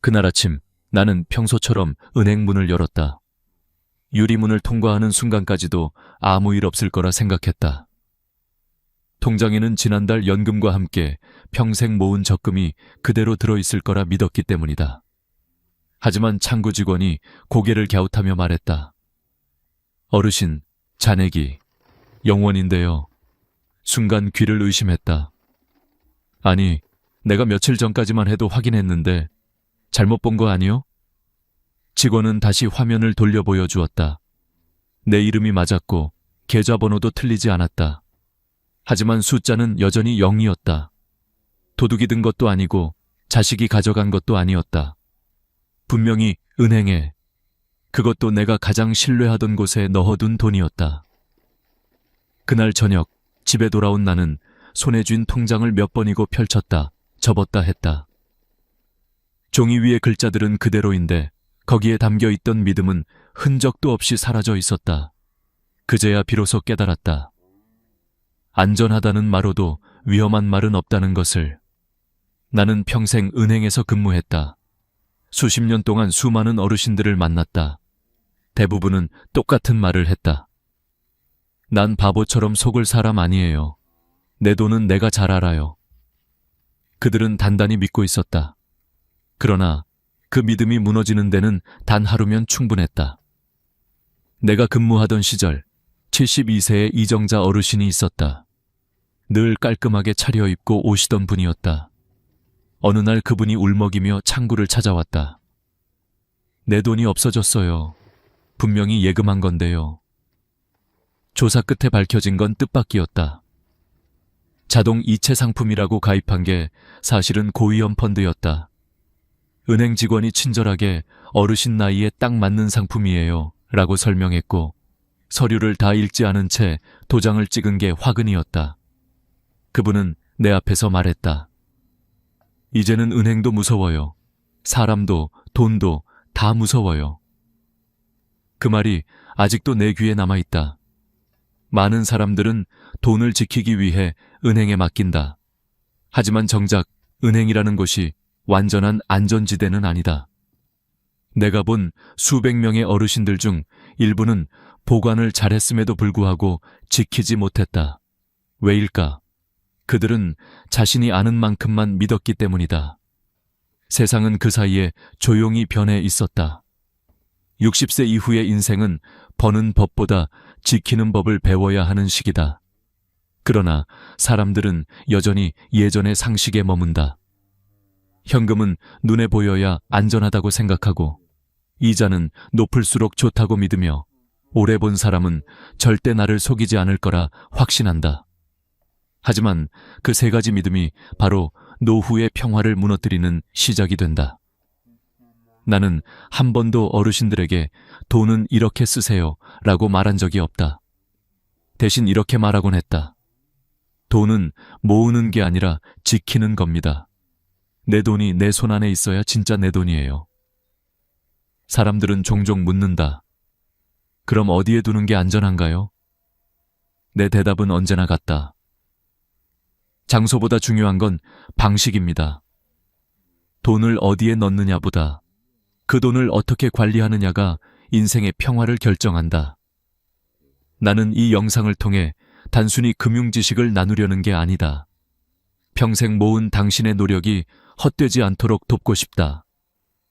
그날 아침 나는 평소처럼 은행 문을 열었다. 유리문을 통과하는 순간까지도 아무 일 없을 거라 생각했다. 통장에는 지난달 연금과 함께 평생 모은 적금이 그대로 들어있을 거라 믿었기 때문이다. 하지만 창구 직원이 고개를 갸웃하며 말했다. 어르신, 잔액이 영원인데요. 순간 귀를 의심했다. 아니, 내가 며칠 전까지만 해도 확인했는데 잘못 본 거 아니요? 직원은 다시 화면을 돌려 보여주었다. 내 이름이 맞았고 계좌번호도 틀리지 않았다. 하지만 숫자는 여전히 0이었다. 도둑이 든 것도 아니고 자식이 가져간 것도 아니었다. 분명히 은행에, 그것도 내가 가장 신뢰하던 곳에 넣어둔 돈이었다. 그날 저녁 집에 돌아온 나는 손에 쥔 통장을 몇 번이고 펼쳤다, 접었다 했다. 종이 위의 글자들은 그대로인데 거기에 담겨있던 믿음은 흔적도 없이 사라져 있었다. 그제야 비로소 깨달았다. 안전하다는 말로도 위험한 말은 없다는 것을. 나는 평생 은행에서 근무했다. 수십 년 동안 수많은 어르신들을 만났다. 대부분은 똑같은 말을 했다. 난 바보처럼 속을 사람 아니에요. 내 돈은 내가 잘 알아요. 그들은 단단히 믿고 있었다. 그러나 그 믿음이 무너지는 데는 단 하루면 충분했다. 내가 근무하던 시절 72세의 이정자 어르신이 있었다. 늘 깔끔하게 차려입고 오시던 분이었다. 어느 날 그분이 울먹이며 창구를 찾아왔다. 내 돈이 없어졌어요. 분명히 예금한 건데요. 조사 끝에 밝혀진 건 뜻밖이었다. 자동 이체 상품이라고 가입한 게 사실은 고위험 펀드였다. 은행 직원이 친절하게 어르신 나이에 딱 맞는 상품이에요 라고 설명했고 서류를 다 읽지 않은 채 도장을 찍은 게 화근이었다. 그분은 내 앞에서 말했다. 이제는 은행도 무서워요. 사람도 돈도 다 무서워요. 그 말이 아직도 내 귀에 남아있다. 많은 사람들은 돈을 지키기 위해 은행에 맡긴다. 하지만 정작 은행이라는 곳이 완전한 안전지대는 아니다. 내가 본 수백 명의 어르신들 중 일부는 보관을 잘했음에도 불구하고 지키지 못했다. 왜일까? 그들은 자신이 아는 만큼만 믿었기 때문이다. 세상은 그 사이에 조용히 변해 있었다. 60세 이후의 인생은 버는 법보다 지키는 법을 배워야 하는 시기다. 그러나 사람들은 여전히 예전의 상식에 머문다. 현금은 눈에 보여야 안전하다고 생각하고 이자는 높을수록 좋다고 믿으며 오래 본 사람은 절대 나를 속이지 않을 거라 확신한다. 하지만 그 세 가지 믿음이 바로 노후의 평화를 무너뜨리는 시작이 된다. 나는 한 번도 어르신들에게 돈은 이렇게 쓰세요 라고 말한 적이 없다. 대신 이렇게 말하곤 했다. 돈은 모으는 게 아니라 지키는 겁니다. 내 돈이 내 손 안에 있어야 진짜 내 돈이에요. 사람들은 종종 묻는다. 그럼 어디에 두는 게 안전한가요? 내 대답은 언제나 같다. 장소보다 중요한 건 방식입니다. 돈을 어디에 넣느냐보다 그 돈을 어떻게 관리하느냐가 인생의 평화를 결정한다. 나는 이 영상을 통해 단순히 금융 지식을 나누려는 게 아니다. 평생 모은 당신의 노력이 헛되지 않도록 돕고 싶다.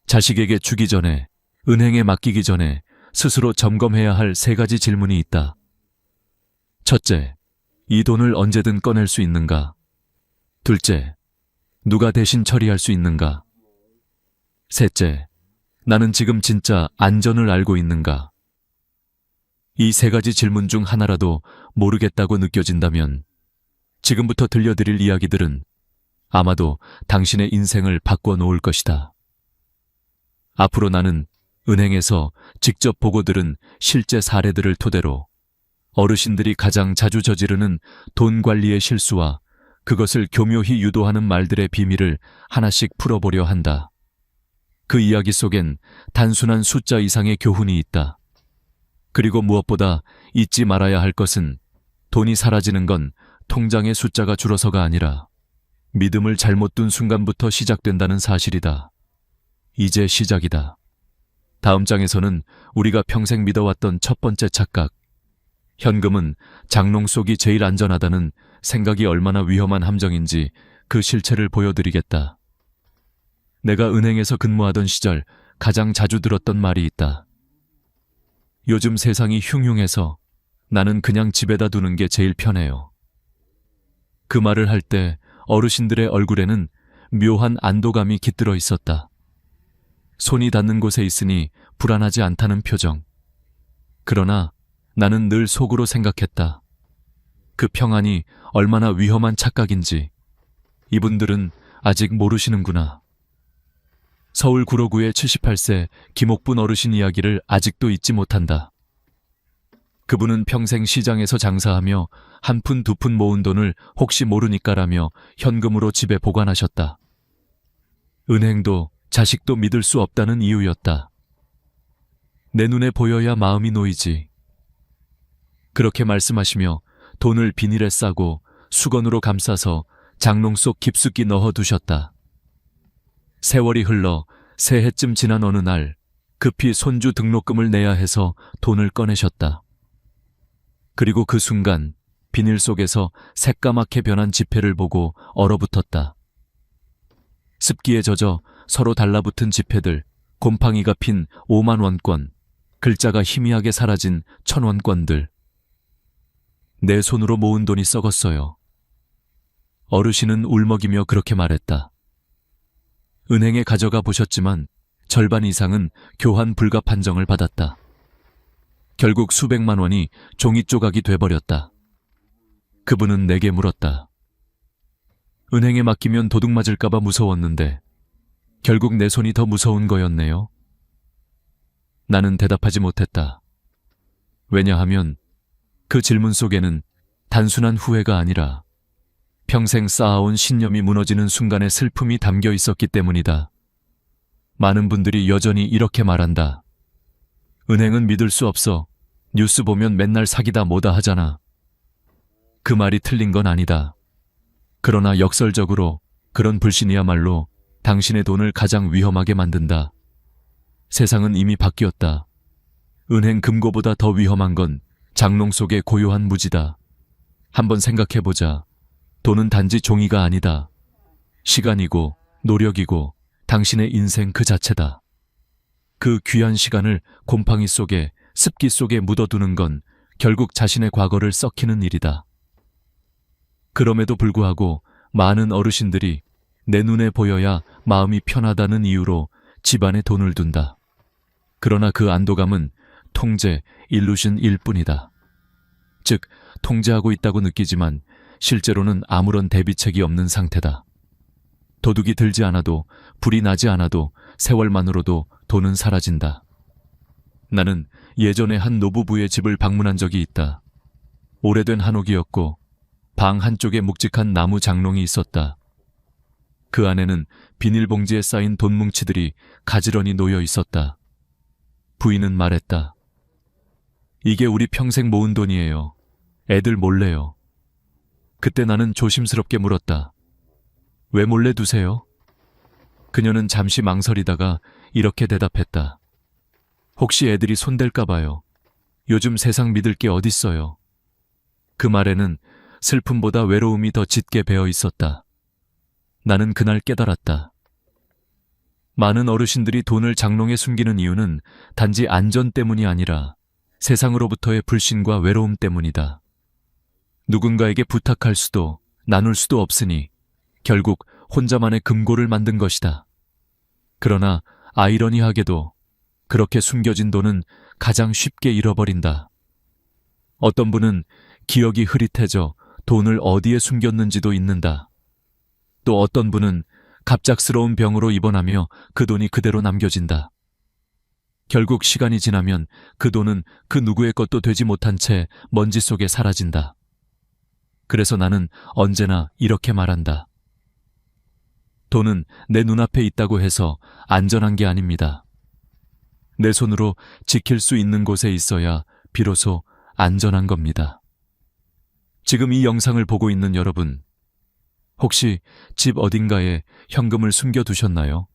자식에게 주기 전에, 은행에 맡기기 전에 스스로 점검해야 할 세 가지 질문이 있다. 첫째, 이 돈을 언제든 꺼낼 수 있는가? 둘째, 누가 대신 처리할 수 있는가? 셋째, 나는 지금 진짜 안전을 알고 있는가? 이 세 가지 질문 중 하나라도 모르겠다고 느껴진다면 지금부터 들려드릴 이야기들은 아마도 당신의 인생을 바꿔놓을 것이다. 앞으로 나는 은행에서 직접 보고 들은 실제 사례들을 토대로 어르신들이 가장 자주 저지르는 돈 관리의 실수와 그것을 교묘히 유도하는 말들의 비밀을 하나씩 풀어보려 한다. 그 이야기 속엔 단순한 숫자 이상의 교훈이 있다. 그리고 무엇보다 잊지 말아야 할 것은 돈이 사라지는 건 통장의 숫자가 줄어서가 아니라 믿음을 잘못 둔 순간부터 시작된다는 사실이다. 이제 시작이다. 다음 장에서는 우리가 평생 믿어왔던 첫 번째 착각, 현금은 장롱 속이 제일 안전하다는 생각이 얼마나 위험한 함정인지 그 실체를 보여드리겠다. 내가 은행에서 근무하던 시절 가장 자주 들었던 말이 있다. 요즘 세상이 흉흉해서 나는 그냥 집에다 두는 게 제일 편해요. 그 말을 할 때 어르신들의 얼굴에는 묘한 안도감이 깃들어 있었다. 손이 닿는 곳에 있으니 불안하지 않다는 표정. 그러나 나는 늘 속으로 생각했다. 그 평안이 얼마나 위험한 착각인지 이분들은 아직 모르시는구나. 서울 구로구의 78세 김옥분 어르신 이야기를 아직도 잊지 못한다. 그분은 평생 시장에서 장사하며 한 푼 두 푼 모은 돈을 혹시 모르니까라며 현금으로 집에 보관하셨다. 은행도 자식도 믿을 수 없다는 이유였다. 내 눈에 보여야 마음이 놓이지. 그렇게 말씀하시며 돈을 비닐에 싸고 수건으로 감싸서 장롱 속 깊숙이 넣어두셨다. 세월이 흘러 새해쯤 지난 어느 날 급히 손주 등록금을 내야 해서 돈을 꺼내셨다. 그리고 그 순간 비닐 속에서 새까맣게 변한 지폐를 보고 얼어붙었다. 습기에 젖어 서로 달라붙은 지폐들, 곰팡이가 핀 5만 원권, 글자가 희미하게 사라진 1,000원권들. 내 손으로 모은 돈이 썩었어요. 어르신은 울먹이며 그렇게 말했다. 은행에 가져가 보셨지만 절반 이상은 교환 불가 판정을 받았다. 결국 수백만 원이 종이 조각이 돼버렸다. 그분은 내게 물었다. 은행에 맡기면 도둑 맞을까봐 무서웠는데 결국 내 손이 더 무서운 거였네요. 나는 대답하지 못했다. 왜냐하면 그 질문 속에는 단순한 후회가 아니라 평생 쌓아온 신념이 무너지는 순간의 슬픔이 담겨 있었기 때문이다. 많은 분들이 여전히 이렇게 말한다. 은행은 믿을 수 없어. 뉴스 보면 맨날 사기다 뭐다 하잖아. 그 말이 틀린 건 아니다. 그러나 역설적으로 그런 불신이야말로 당신의 돈을 가장 위험하게 만든다. 세상은 이미 바뀌었다. 은행 금고보다 더 위험한 건 장롱 속의 고요한 무지다. 한번 생각해보자. 돈은 단지 종이가 아니다. 시간이고 노력이고 당신의 인생 그 자체다. 그 귀한 시간을 곰팡이 속에 습기 속에 묻어두는 건 결국 자신의 과거를 썩히는 일이다. 그럼에도 불구하고 많은 어르신들이 내 눈에 보여야 마음이 편하다는 이유로 집안에 돈을 둔다. 그러나 그 안도감은 통제, 일루션일 뿐이다. 즉, 통제하고 있다고 느끼지만 실제로는 아무런 대비책이 없는 상태다. 도둑이 들지 않아도, 불이 나지 않아도 세월만으로도 돈은 사라진다. 나는 예전에 한 노부부의 집을 방문한 적이 있다. 오래된 한옥이었고 방 한쪽에 묵직한 나무 장롱이 있었다. 그 안에는 비닐봉지에 쌓인 돈 뭉치들이 가지런히 놓여 있었다. 부인은 말했다. 이게 우리 평생 모은 돈이에요. 애들 몰래요. 그때 나는 조심스럽게 물었다. 왜 몰래 두세요? 그녀는 잠시 망설이다가 이렇게 대답했다. 혹시 애들이 손댈까 봐요. 요즘 세상 믿을 게 어딨어요. 그 말에는 슬픔보다 외로움이 더 짙게 배어 있었다. 나는 그날 깨달았다. 많은 어르신들이 돈을 장롱에 숨기는 이유는 단지 안전 때문이 아니라 세상으로부터의 불신과 외로움 때문이다. 누군가에게 부탁할 수도 나눌 수도 없으니 결국 혼자만의 금고를 만든 것이다. 그러나 아이러니하게도 그렇게 숨겨진 돈은 가장 쉽게 잃어버린다. 어떤 분은 기억이 흐릿해져 돈을 어디에 숨겼는지도 잊는다. 또 어떤 분은 갑작스러운 병으로 입원하며 그 돈이 그대로 남겨진다. 결국 시간이 지나면 그 돈은 그 누구의 것도 되지 못한 채 먼지 속에 사라진다. 그래서 나는 언제나 이렇게 말한다. 돈은 내 눈앞에 있다고 해서 안전한 게 아닙니다. 내 손으로 지킬 수 있는 곳에 있어야 비로소 안전한 겁니다. 지금 이 영상을 보고 있는 여러분, 혹시 집 어딘가에 현금을 숨겨두셨나요?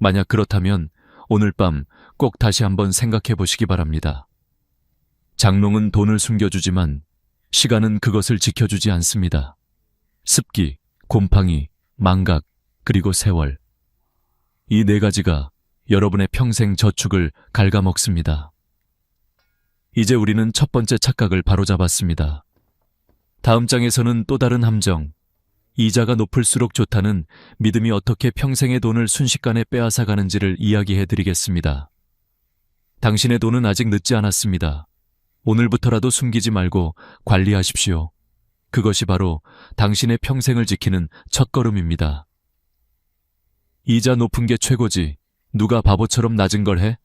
만약 그렇다면 오늘 밤 꼭 다시 한번 생각해 보시기 바랍니다. 장롱은 돈을 숨겨주지만 시간은 그것을 지켜주지 않습니다. 습기, 곰팡이, 망각, 그리고 세월. 이 네 가지가 여러분의 평생 저축을 갉아먹습니다. 이제 우리는 첫 번째 착각을 바로잡았습니다. 다음 장에서는 또 다른 함정, 이자가 높을수록 좋다는 믿음이 어떻게 평생의 돈을 순식간에 빼앗아 가는지를 이야기해 드리겠습니다. 당신의 돈은 아직 늦지 않았습니다. 오늘부터라도 숨기지 말고 관리하십시오. 그것이 바로 당신의 평생을 지키는 첫걸음입니다. 이자 높은 게 최고지. 누가 바보처럼 낮은 걸 해?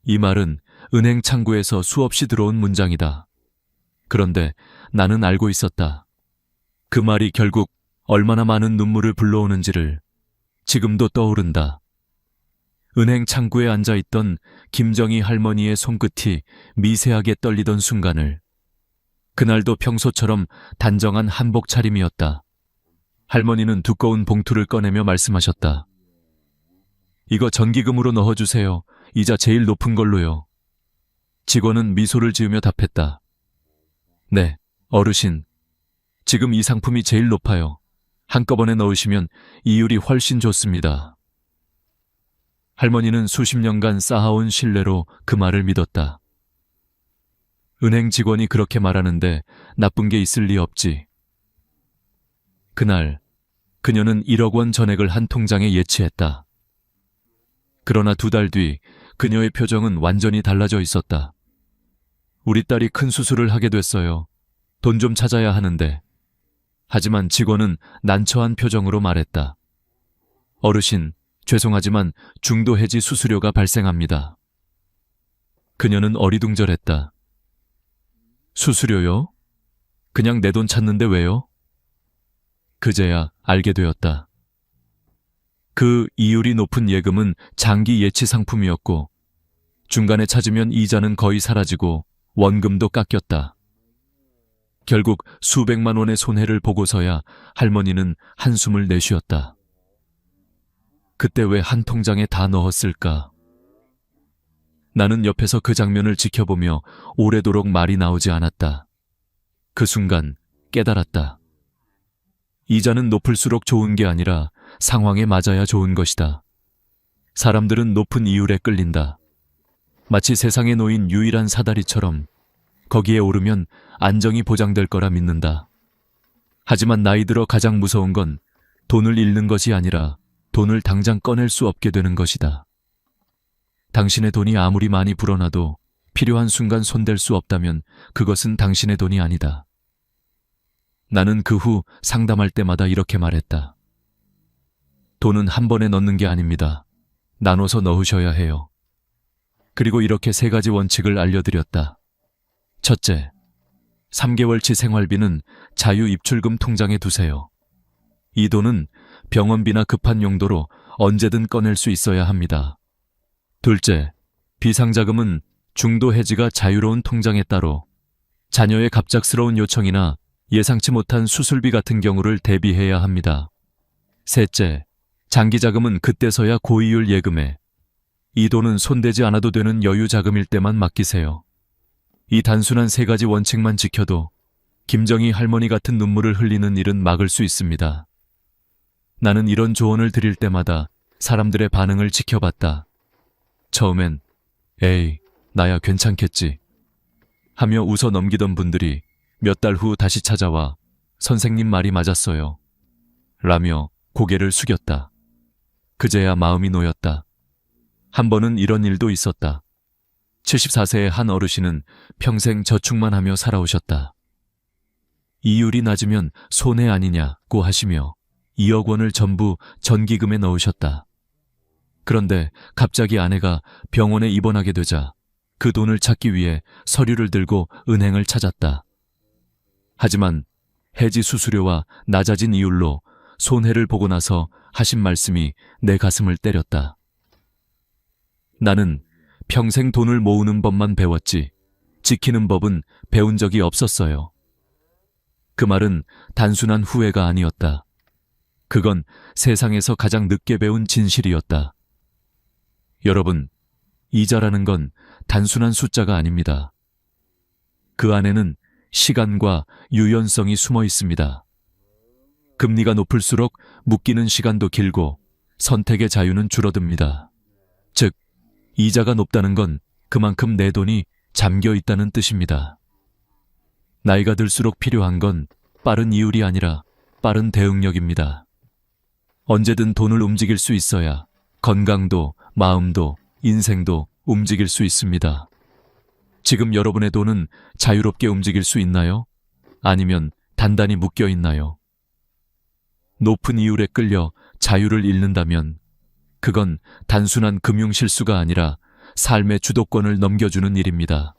이 말은 은행 창구에서 수없이 들어온 문장이다. 그런데 나는 알고 있었다. 그 말이 결국 얼마나 많은 눈물을 불러오는지를. 지금도 떠오른다. 은행 창구에 앉아있던 김정희 할머니의 손끝이 미세하게 떨리던 순간을. 그날도 평소처럼 단정한 한복 차림이었다. 할머니는 두꺼운 봉투를 꺼내며 말씀하셨다. 이거 전기금으로 넣어주세요. 이자 제일 높은 걸로요. 직원은 미소를 지으며 답했다. 네, 어르신. 지금 이 상품이 제일 높아요. 한꺼번에 넣으시면 이율이 훨씬 좋습니다. 할머니는 수십 년간 쌓아온 신뢰로 그 말을 믿었다. 은행 직원이 그렇게 말하는데 나쁜 게 있을 리 없지. 그날 그녀는 1억 원 전액을 한 통장에 예치했다. 그러나 2달 뒤 그녀의 표정은 완전히 달라져 있었다. 우리 딸이 큰 수술을 하게 됐어요. 돈 좀 찾아야 하는데. 하지만 직원은 난처한 표정으로 말했다. 어르신, 죄송하지만 중도 해지 수수료가 발생합니다. 그녀는 어리둥절했다. 수수료요? 그냥 내 돈 찾는데 왜요? 그제야 알게 되었다. 그 이율이 높은 예금은 장기 예치 상품이었고 중간에 찾으면 이자는 거의 사라지고 원금도 깎였다. 결국 수백만 원의 손해를 보고서야 할머니는 한숨을 내쉬었다. 그때 왜 한 통장에 다 넣었을까? 나는 옆에서 그 장면을 지켜보며 오래도록 말이 나오지 않았다. 그 순간 깨달았다. 이자는 높을수록 좋은 게 아니라 상황에 맞아야 좋은 것이다. 사람들은 높은 이율에 끌린다. 마치 세상에 놓인 유일한 사다리처럼 거기에 오르면 안정이 보장될 거라 믿는다. 하지만 나이 들어 가장 무서운 건 돈을 잃는 것이 아니라 돈을 당장 꺼낼 수 없게 되는 것이다. 당신의 돈이 아무리 많이 불어나도 필요한 순간 손댈 수 없다면 그것은 당신의 돈이 아니다. 나는 그 후 상담할 때마다 이렇게 말했다. 돈은 한 번에 넣는 게 아닙니다. 나눠서 넣으셔야 해요. 그리고 이렇게 3가지 원칙을 알려드렸다. 첫째, 3개월치 생활비는 자유 입출금 통장에 두세요. 이 돈은 병원비나 급한 용도로 언제든 꺼낼 수 있어야 합니다. 둘째, 비상자금은 중도 해지가 자유로운 통장에 따로 자녀의 갑작스러운 요청이나 예상치 못한 수술비 같은 경우를 대비해야 합니다. 셋째, 장기자금은 그때서야 고이율 예금에 이 돈은 손대지 않아도 되는 여유 자금일 때만 맡기세요. 이 단순한 3가지 원칙만 지켜도 김정희 할머니 같은 눈물을 흘리는 일은 막을 수 있습니다. 나는 이런 조언을 드릴 때마다 사람들의 반응을 지켜봤다. 처음엔 에이, 나야 괜찮겠지 하며 웃어 넘기던 분들이 몇 달 후 다시 찾아와 선생님 말이 맞았어요 라며 고개를 숙였다. 그제야 마음이 놓였다. 한 번은 이런 일도 있었다. 74세의 한 어르신은 평생 저축만 하며 살아오셨다. 이율이 낮으면 손해 아니냐고 하시며 2억 원을 전부 전기금에 넣으셨다. 그런데 갑자기 아내가 병원에 입원하게 되자 그 돈을 찾기 위해 서류를 들고 은행을 찾았다. 하지만 해지 수수료와 낮아진 이율로 손해를 보고 나서 하신 말씀이 내 가슴을 때렸다. 나는 평생 돈을 모으는 법만 배웠지 지키는 법은 배운 적이 없었어요. 그 말은 단순한 후회가 아니었다. 그건 세상에서 가장 늦게 배운 진실이었다. 여러분, 이자라는 건 단순한 숫자가 아닙니다. 그 안에는 시간과 유연성이 숨어 있습니다. 금리가 높을수록 묶이는 시간도 길고 선택의 자유는 줄어듭니다. 즉, 이자가 높다는 건 그만큼 내 돈이 잠겨 있다는 뜻입니다. 나이가 들수록 필요한 건 빠른 이율이 아니라 빠른 대응력입니다. 언제든 돈을 움직일 수 있어야 건강도, 마음도, 인생도 움직일 수 있습니다. 지금 여러분의 돈은 자유롭게 움직일 수 있나요? 아니면 단단히 묶여 있나요? 높은 이율에 끌려 자유를 잃는다면 그건 단순한 금융 실수가 아니라 삶의 주도권을 넘겨주는 일입니다.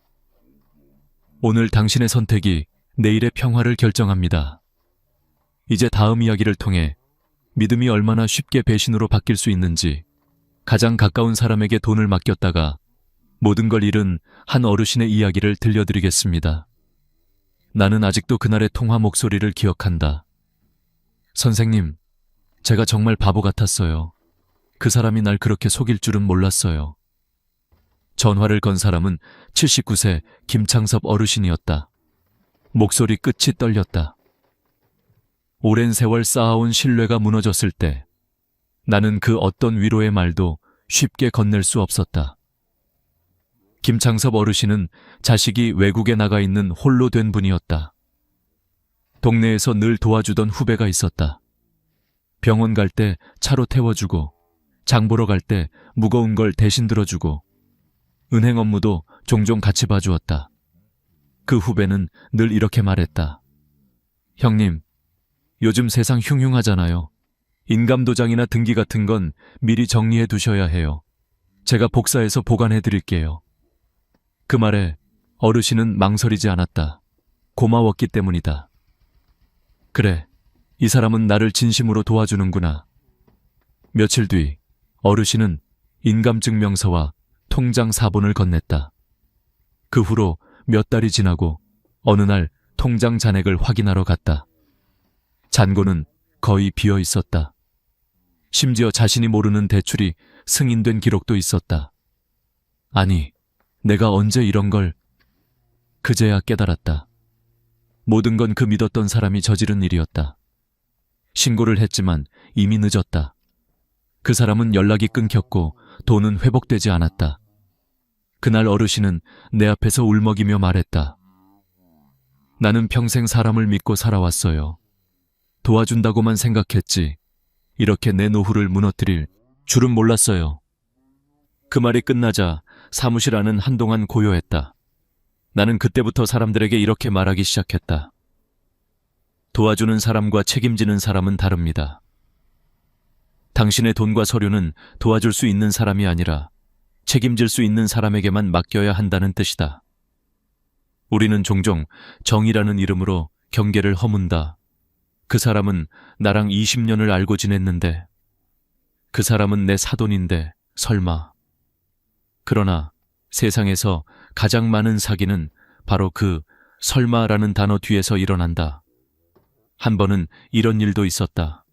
오늘 당신의 선택이 내일의 평화를 결정합니다. 이제 다음 이야기를 통해 믿음이 얼마나 쉽게 배신으로 바뀔 수 있는지, 가장 가까운 사람에게 돈을 맡겼다가 모든 걸 잃은 한 어르신의 이야기를 들려드리겠습니다. 나는 아직도 그날의 통화 목소리를 기억한다. 선생님, 제가 정말 바보 같았어요. 그 사람이 날 그렇게 속일 줄은 몰랐어요. 전화를 건 사람은 79세 김창섭 어르신이었다. 목소리 끝이 떨렸다. 오랜 세월 쌓아온 신뢰가 무너졌을 때 나는 그 어떤 위로의 말도 쉽게 건넬 수 없었다. 김창섭 어르신은 자식이 외국에 나가 있는 홀로 된 분이었다. 동네에서 늘 도와주던 후배가 있었다. 병원 갈 때 차로 태워주고, 장 보러 갈 때 무거운 걸 대신 들어주고, 은행 업무도 종종 같이 봐주었다. 그 후배는 늘 이렇게 말했다. 형님, 요즘 세상 흉흉하잖아요. 인감도장이나 등기 같은 건 미리 정리해 두셔야 해요. 제가 복사해서 보관해 드릴게요. 그 말에 어르신은 망설이지 않았다. 고마웠기 때문이다. 그래, 이 사람은 나를 진심으로 도와주는구나. 며칠 뒤 어르신은 인감증명서와 통장 사본을 건넸다. 그 후로 몇 달이 지나고 어느 날 통장 잔액을 확인하러 갔다. 잔고는 거의 비어 있었다. 심지어 자신이 모르는 대출이 승인된 기록도 있었다. 아니, 내가 언제 이런 걸... 그제야 깨달았다. 모든 건 그 믿었던 사람이 저지른 일이었다. 신고를 했지만 이미 늦었다. 그 사람은 연락이 끊겼고 돈은 회복되지 않았다. 그날 어르신은 내 앞에서 울먹이며 말했다. 나는 평생 사람을 믿고 살아왔어요. 도와준다고만 생각했지. 이렇게 내 노후를 무너뜨릴 줄은 몰랐어요. 그 말이 끝나자 사무실 안은 한동안 고요했다. 나는 그때부터 사람들에게 이렇게 말하기 시작했다. 도와주는 사람과 책임지는 사람은 다릅니다. 당신의 돈과 서류는 도와줄 수 있는 사람이 아니라 책임질 수 있는 사람에게만 맡겨야 한다는 뜻이다. 우리는 종종 정의라는 이름으로 경계를 허문다. 그 사람은 나랑 20년을 알고 지냈는데, 그 사람은 내 사돈인데 설마. 그러나 세상에서 가장 많은 사기는 바로 그 설마라는 단어 뒤에서 일어난다. 한 번은 이런 일도 있었다.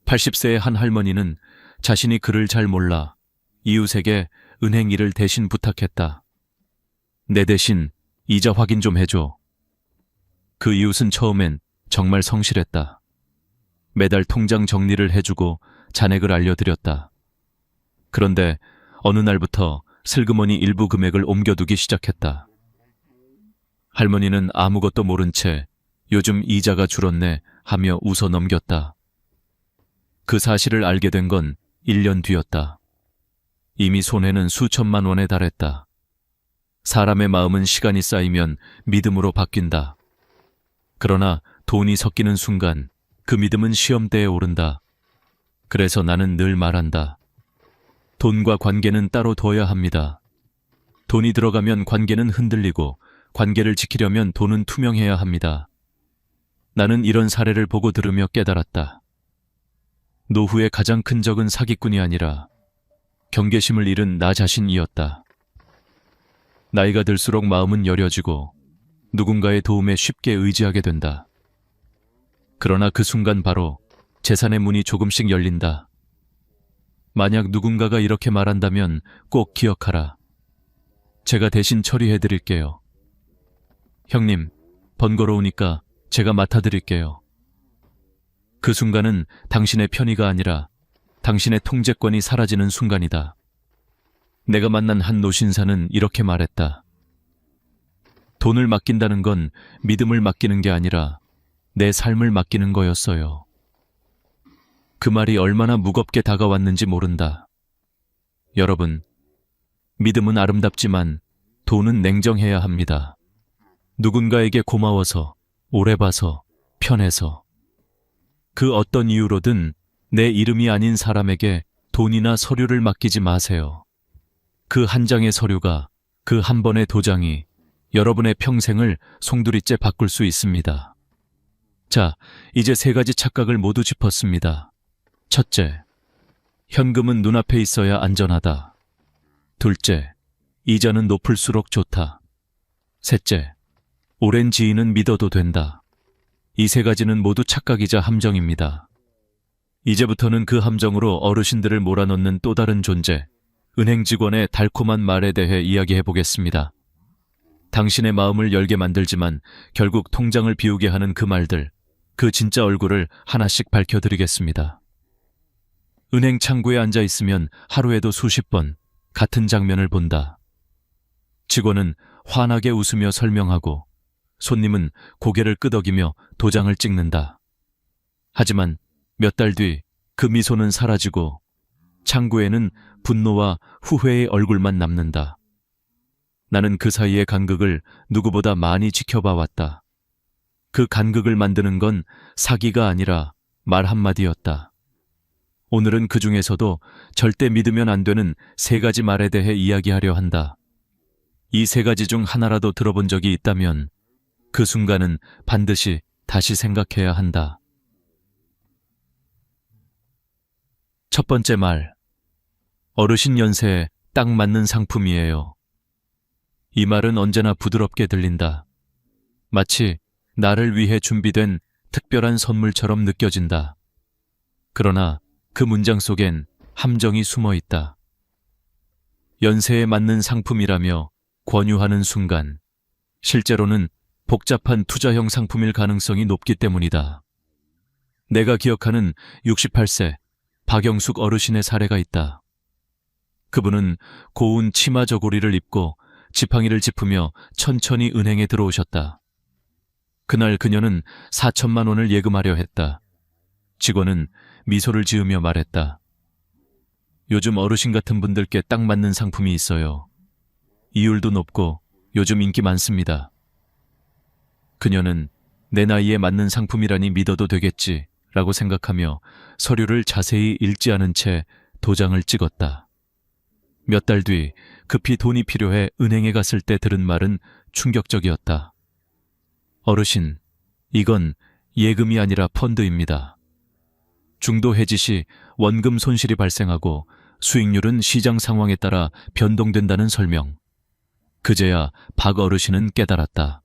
80세의 한 할머니는 자신이 글을 잘 몰라 이웃에게 은행 일을 대신 부탁했다. 내 대신 이자 확인 좀 해줘. 그 이웃은 처음엔 정말 성실했다. 매달 통장 정리를 해주고 잔액을 알려드렸다. 그런데 어느 날부터 슬그머니 일부 금액을 옮겨두기 시작했다. 할머니는 아무것도 모른 채 요즘 이자가 줄었네 하며 웃어 넘겼다. 그 사실을 알게 된 건 1년 뒤였다. 이미 손해는 수천만 원에 달했다. 사람의 마음은 시간이 쌓이면 믿음으로 바뀐다. 그러나 돈이 섞이는 순간 그 믿음은 시험대에 오른다. 그래서 나는 늘 말한다. 돈과 관계는 따로 둬야 합니다. 돈이 들어가면 관계는 흔들리고 관계를 지키려면 돈은 투명해야 합니다. 나는 이런 사례를 보고 들으며 깨달았다. 노후의 가장 큰 적은 사기꾼이 아니라 경계심을 잃은 나 자신이었다. 나이가 들수록 마음은 여려지고 누군가의 도움에 쉽게 의지하게 된다. 그러나 그 순간 바로 재산의 문이 조금씩 열린다. 만약 누군가가 이렇게 말한다면 꼭 기억하라. 제가 대신 처리해드릴게요. 형님, 번거로우니까 제가 맡아드릴게요. 그 순간은 당신의 편의가 아니라 당신의 통제권이 사라지는 순간이다. 내가 만난 한 노신사는 이렇게 말했다. 돈을 맡긴다는 건 믿음을 맡기는 게 아니라 내 삶을 맡기는 거였어요. 그 말이 얼마나 무겁게 다가왔는지 모른다. 여러분, 믿음은 아름답지만 돈은 냉정해야 합니다. 누군가에게 고마워서, 오래 봐서, 편해서. 그 어떤 이유로든 내 이름이 아닌 사람에게 돈이나 서류를 맡기지 마세요. 그 한 장의 서류가, 그 한 번의 도장이 여러분의 평생을 송두리째 바꿀 수 있습니다. 자, 이제 3가지 착각을 모두 짚었습니다. 첫째, 현금은 눈앞에 있어야 안전하다. 둘째, 이자는 높을수록 좋다. 셋째, 오랜 지인은 믿어도 된다. 이 3가지는 모두 착각이자 함정입니다. 이제부터는 그 함정으로 어르신들을 몰아넣는 또 다른 존재, 은행 직원의 달콤한 말에 대해 이야기해 보겠습니다. 당신의 마음을 열게 만들지만 결국 통장을 비우게 하는 그 말들, 그 진짜 얼굴을 하나씩 밝혀드리겠습니다. 은행 창구에 앉아 있으면 하루에도 수십 번 같은 장면을 본다. 직원은 환하게 웃으며 설명하고 손님은 고개를 끄덕이며 도장을 찍는다. 하지만 몇 달 뒤 그 미소는 사라지고 창구에는 분노와 후회의 얼굴만 남는다. 나는 그 사이의 간극을 누구보다 많이 지켜봐 왔다. 그 간극을 만드는 건 사기가 아니라 말 한마디였다. 오늘은 그 중에서도 절대 믿으면 안 되는 3가지 말에 대해 이야기하려 한다. 이 3가지 중 하나라도 들어본 적이 있다면 그 순간은 반드시 다시 생각해야 한다. 첫 번째 말, 어르신 연세에 딱 맞는 상품이에요. 이 말은 언제나 부드럽게 들린다. 마치 나를 위해 준비된 특별한 선물처럼 느껴진다. 그러나 그 문장 속엔 함정이 숨어 있다. 연세에 맞는 상품이라며 권유하는 순간, 실제로는 복잡한 투자형 상품일 가능성이 높기 때문이다. 내가 기억하는 68세 박영숙 어르신의 사례가 있다. 그분은 고운 치마 저고리를 입고 지팡이를 짚으며 천천히 은행에 들어오셨다. 그날 그녀는 4천만 원을 예금하려 했다. 직원은 미소를 지으며 말했다. 요즘 어르신 같은 분들께 딱 맞는 상품이 있어요. 이율도 높고 요즘 인기 많습니다. 그녀는 내 나이에 맞는 상품이라니 믿어도 되겠지 라고 생각하며 서류를 자세히 읽지 않은 채 도장을 찍었다. 몇 달 뒤 급히 돈이 필요해 은행에 갔을 때 들은 말은 충격적이었다. 어르신, 이건 예금이 아니라 펀드입니다. 중도 해지 시 원금 손실이 발생하고 수익률은 시장 상황에 따라 변동된다는 설명. 그제야 박 어르신은 깨달았다.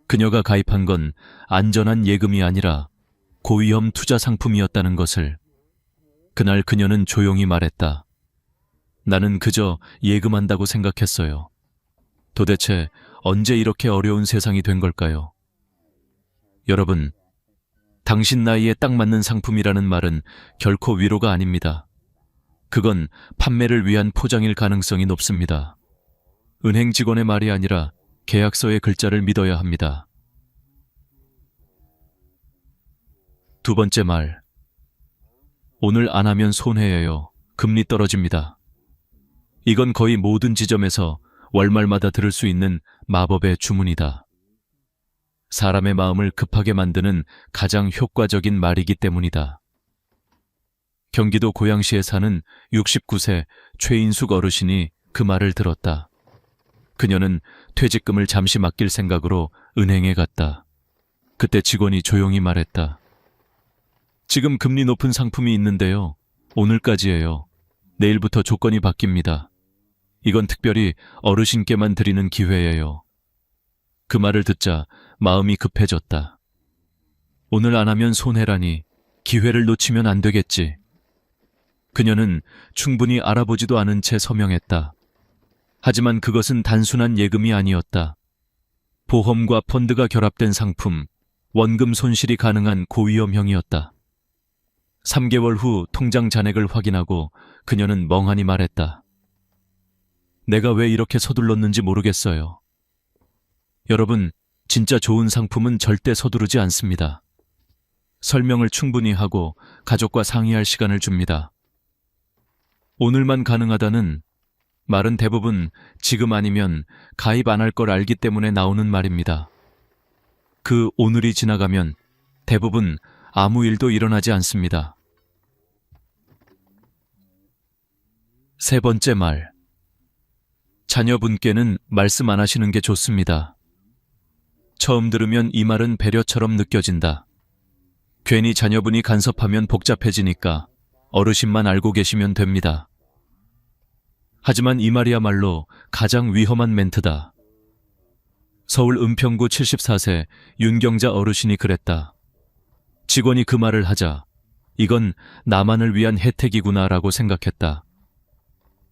그녀가 가입한 건 안전한 예금이 아니라 고위험 투자 상품이었다는 것을. 그날 그녀는 조용히 말했다. 나는 그저 예금한다고 생각했어요. 도대체 언제 이렇게 어려운 세상이 된 걸까요? 여러분, 당신 나이에 딱 맞는 상품이라는 말은 결코 위로가 아닙니다. 그건 판매를 위한 포장일 가능성이 높습니다. 은행 직원의 말이 아니라 계약서의 글자를 믿어야 합니다. 두 번째 말. 오늘 안 하면 손해예요. 금리 떨어집니다. 이건 거의 모든 지점에서 월말마다 들을 수 있는 마법의 주문이다. 사람의 마음을 급하게 만드는 가장 효과적인 말이기 때문이다. 경기도 고양시에 사는 69세 최인숙 어르신이 그 말을 들었다. 그녀는 퇴직금을 잠시 맡길 생각으로 은행에 갔다. 그때 직원이 조용히 말했다. 지금 금리 높은 상품이 있는데요. 오늘까지예요. 내일부터 조건이 바뀝니다. 이건 특별히 어르신께만 드리는 기회예요. 그 말을 듣자 마음이 급해졌다. 오늘 안 하면 손해라니, 기회를 놓치면 안 되겠지. 그녀는 충분히 알아보지도 않은 채 서명했다. 하지만 그것은 단순한 예금이 아니었다. 보험과 펀드가 결합된 상품, 원금 손실이 가능한 고위험형이었다. 3개월 후 통장 잔액을 확인하고 그녀는 멍하니 말했다. 내가 왜 이렇게 서둘렀는지 모르겠어요. 여러분, 진짜 좋은 상품은 절대 서두르지 않습니다. 설명을 충분히 하고 가족과 상의할 시간을 줍니다. 오늘만 가능하다는 말은 대부분 지금 아니면 가입 안 할 걸 알기 때문에 나오는 말입니다. 그 오늘이 지나가면 대부분 아무 일도 일어나지 않습니다. 세 번째 말. 자녀분께는 말씀 안 하시는 게 좋습니다. 처음 들으면 이 말은 배려처럼 느껴진다. 괜히 자녀분이 간섭하면 복잡해지니까 어르신만 알고 계시면 됩니다. 하지만 이 말이야말로 가장 위험한 멘트다. 서울 은평구 74세 윤경자 어르신이 그랬다. 직원이 그 말을 하자 이건 나만을 위한 혜택이구나라고 생각했다.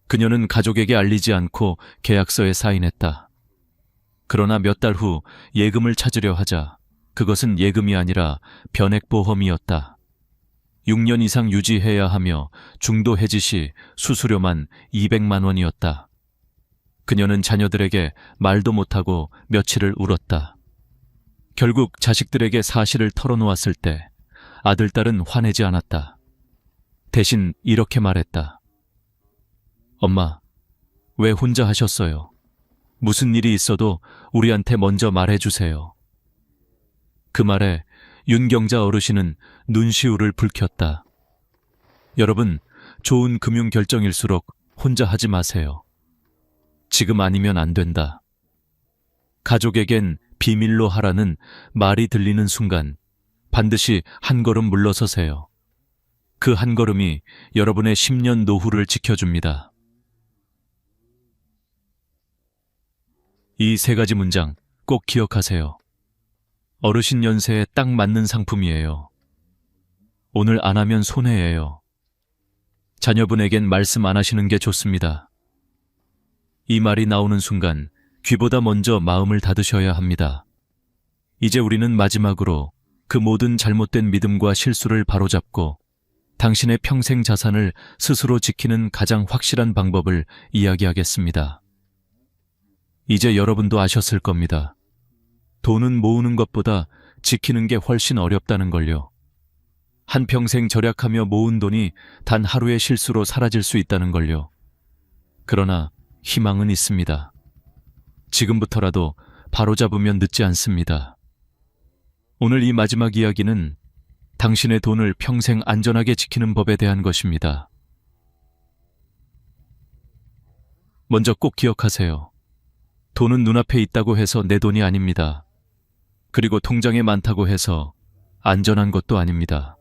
그녀는 가족에게 알리지 않고 계약서에 사인했다. 그러나 몇 달 후 예금을 찾으려 하자 그것은 예금이 아니라 변액보험이었다. 6년 이상 유지해야 하며 중도 해지 시 수수료만 200만 원이었다. 그녀는 자녀들에게 말도 못하고 며칠을 울었다. 결국 자식들에게 사실을 털어놓았을 때 아들, 딸은 화내지 않았다. 대신 이렇게 말했다. 엄마, 왜 혼자 하셨어요? 무슨 일이 있어도 우리한테 먼저 말해주세요. 그 말에 윤경자 어르신은 눈시울을 붉혔다. 여러분, 좋은 금융 결정일수록 혼자 하지 마세요. 지금 아니면 안 된다. 가족에겐 비밀로 하라는 말이 들리는 순간 반드시 한 걸음 물러서세요. 그 한 걸음이 여러분의 10년 노후를 지켜줍니다. 이 세 가지 문장 꼭 기억하세요. 어르신 연세에 딱 맞는 상품이에요. 오늘 안 하면 손해예요. 자녀분에겐 말씀 안 하시는 게 좋습니다. 이 말이 나오는 순간 귀보다 먼저 마음을 닫으셔야 합니다. 이제 우리는 마지막으로 그 모든 잘못된 믿음과 실수를 바로잡고 당신의 평생 자산을 스스로 지키는 가장 확실한 방법을 이야기하겠습니다. 이제 여러분도 아셨을 겁니다. 돈은 모으는 것보다 지키는 게 훨씬 어렵다는 걸요. 한평생 절약하며 모은 돈이 단 하루의 실수로 사라질 수 있다는 걸요. 그러나 희망은 있습니다. 지금부터라도 바로잡으면 늦지 않습니다. 오늘 이 마지막 이야기는 당신의 돈을 평생 안전하게 지키는 법에 대한 것입니다. 먼저 꼭 기억하세요. 돈은 눈앞에 있다고 해서 내 돈이 아닙니다. 그리고 통장에 많다고 해서 안전한 것도 아닙니다.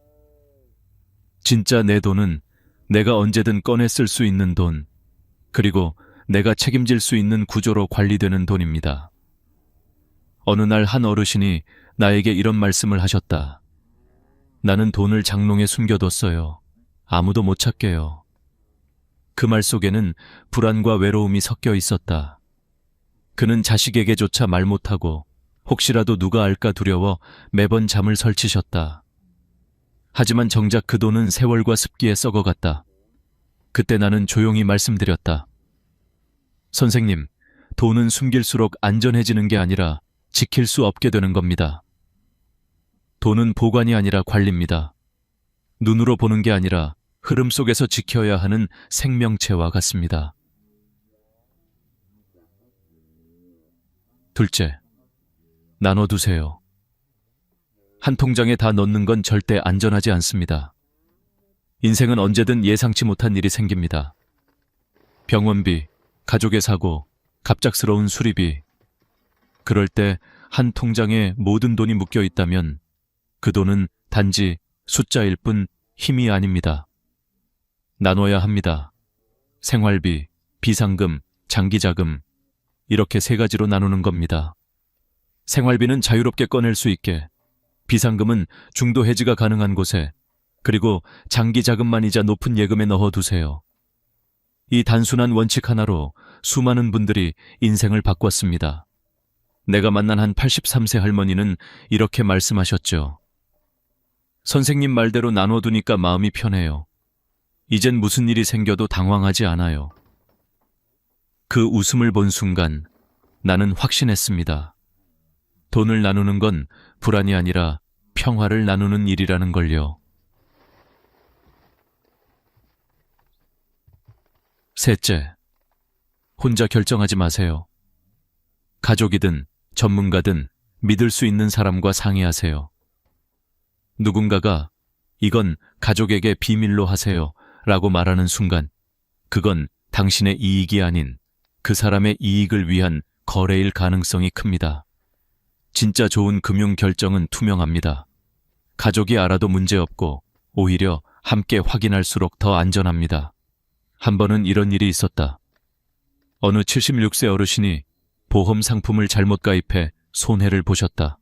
진짜 내 돈은 내가 언제든 꺼내 쓸 수 있는 돈, 그리고 내가 책임질 수 있는 구조로 관리되는 돈입니다. 어느 날 한 어르신이 나에게 이런 말씀을 하셨다. 나는 돈을 장롱에 숨겨뒀어요. 아무도 못 찾게요. 그 말 속에는 불안과 외로움이 섞여 있었다. 그는 자식에게조차 말 못하고 혹시라도 누가 알까 두려워 매번 잠을 설치셨다. 하지만 정작 그 돈은 세월과 습기에 썩어갔다. 그때 나는 조용히 말씀드렸다. 선생님, 돈은 숨길수록 안전해지는 게 아니라 지킬 수 없게 되는 겁니다. 돈은 보관이 아니라 관리입니다. 눈으로 보는 게 아니라 흐름 속에서 지켜야 하는 생명체와 같습니다. 둘째, 나눠두세요. 한 통장에 다 넣는 건 절대 안전하지 않습니다. 인생은 언제든 예상치 못한 일이 생깁니다. 병원비, 가족의 사고, 갑작스러운 수리비. 그럴 때 한 통장에 모든 돈이 묶여 있다면 그 돈은 단지 숫자일 뿐 힘이 아닙니다. 나눠야 합니다. 생활비, 비상금, 장기자금, 이렇게 세 가지로 나누는 겁니다. 생활비는 자유롭게 꺼낼 수 있게, 비상금은 중도 해지가 가능한 곳에, 그리고 장기 자금만이자 높은 예금에 넣어두세요. 이 단순한 원칙 하나로 수많은 분들이 인생을 바꿨습니다. 내가 만난 한 83세 할머니는 이렇게 말씀하셨죠. 선생님 말대로 나눠두니까 마음이 편해요. 이젠 무슨 일이 생겨도 당황하지 않아요. 그 웃음을 본 순간 나는 확신했습니다. 돈을 나누는 건 불안이 아니라 평화를 나누는 일이라는 걸요. 셋째, 혼자 결정하지 마세요. 가족이든 전문가든 믿을 수 있는 사람과 상의하세요. 누군가가 이건 가족에게 비밀로 하세요 라고 말하는 순간 그건 당신의 이익이 아닌 그 사람의 이익을 위한 거래일 가능성이 큽니다. 진짜 좋은 금융 결정은 투명합니다. 가족이 알아도 문제없고 오히려 함께 확인할수록 더 안전합니다. 한 번은 이런 일이 있었다. 어느 76세 어르신이 보험 상품을 잘못 가입해 손해를 보셨다.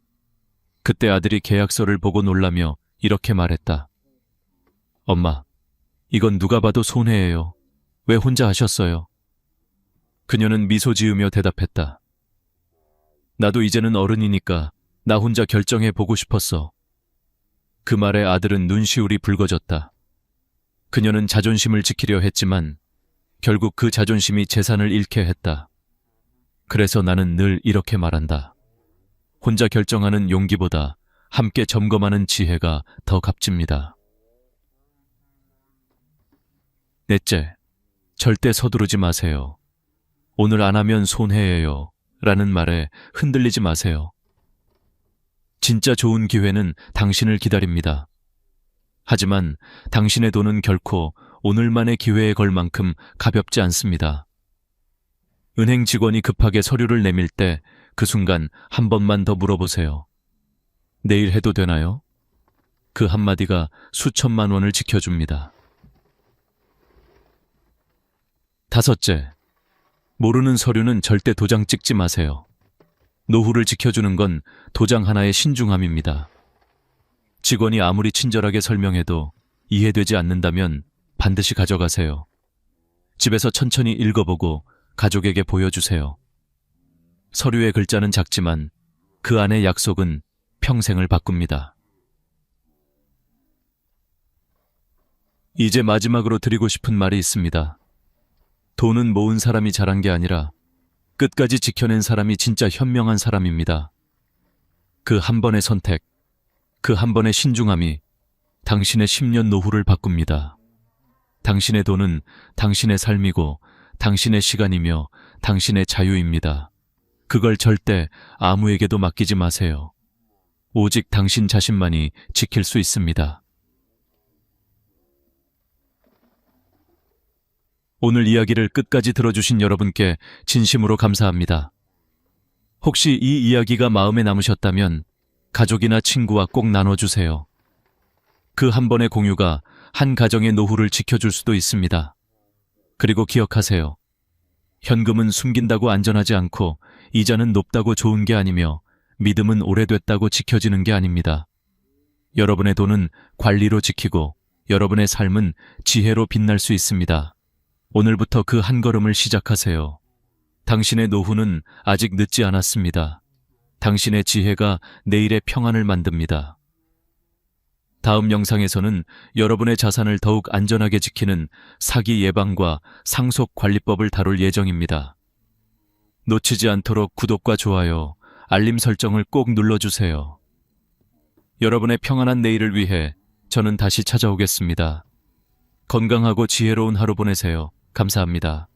그때 아들이 계약서를 보고 놀라며 이렇게 말했다. 엄마, 이건 누가 봐도 손해예요. 왜 혼자 하셨어요? 그녀는 미소 지으며 대답했다. 나도 이제는 어른이니까 나 혼자 결정해 보고 싶었어. 그 말에 아들은 눈시울이 붉어졌다. 그녀는 자존심을 지키려 했지만 결국 그 자존심이 재산을 잃게 했다. 그래서 나는 늘 이렇게 말한다. 혼자 결정하는 용기보다 함께 점검하는 지혜가 더 값집니다. 넷째, 절대 서두르지 마세요. 오늘 안 하면 손해예요 라는 말에 흔들리지 마세요. 진짜 좋은 기회는 당신을 기다립니다. 하지만 당신의 돈은 결코 오늘만의 기회에 걸 만큼 가볍지 않습니다. 은행 직원이 급하게 서류를 내밀 때 그 순간 한 번만 더 물어보세요. 내일 해도 되나요? 그 한마디가 수천만 원을 지켜줍니다. 다섯째, 모르는 서류는 절대 도장 찍지 마세요. 노후를 지켜주는 건 도장 하나의 신중함입니다. 직원이 아무리 친절하게 설명해도 이해되지 않는다면 반드시 가져가세요. 집에서 천천히 읽어보고 가족에게 보여주세요. 서류의 글자는 작지만 그 안의 약속은 평생을 바꿉니다. 이제 마지막으로 드리고 싶은 말이 있습니다. 돈은 모은 사람이 잘한 게 아니라 끝까지 지켜낸 사람이 진짜 현명한 사람입니다. 그 한 번의 선택, 그 한 번의 신중함이 당신의 10년 노후를 바꿉니다. 당신의 돈은 당신의 삶이고 당신의 시간이며 당신의 자유입니다. 그걸 절대 아무에게도 맡기지 마세요. 오직 당신 자신만이 지킬 수 있습니다. 오늘 이야기를 끝까지 들어주신 여러분께 진심으로 감사합니다. 혹시 이 이야기가 마음에 남으셨다면 가족이나 친구와 꼭 나눠주세요. 그 한 번의 공유가 한 가정의 노후를 지켜줄 수도 있습니다. 그리고 기억하세요. 현금은 숨긴다고 안전하지 않고 이자는 높다고 좋은 게 아니며 믿음은 오래됐다고 지켜지는 게 아닙니다. 여러분의 돈은 관리로 지키고 여러분의 삶은 지혜로 빛날 수 있습니다. 오늘부터 그 한 걸음을 시작하세요. 당신의 노후는 아직 늦지 않았습니다. 당신의 지혜가 내일의 평안을 만듭니다. 다음 영상에서는 여러분의 자산을 더욱 안전하게 지키는 사기 예방과 상속 관리법을 다룰 예정입니다. 놓치지 않도록 구독과 좋아요, 알림 설정을 꼭 눌러주세요. 여러분의 평안한 내일을 위해 저는 다시 찾아오겠습니다. 건강하고 지혜로운 하루 보내세요. 감사합니다.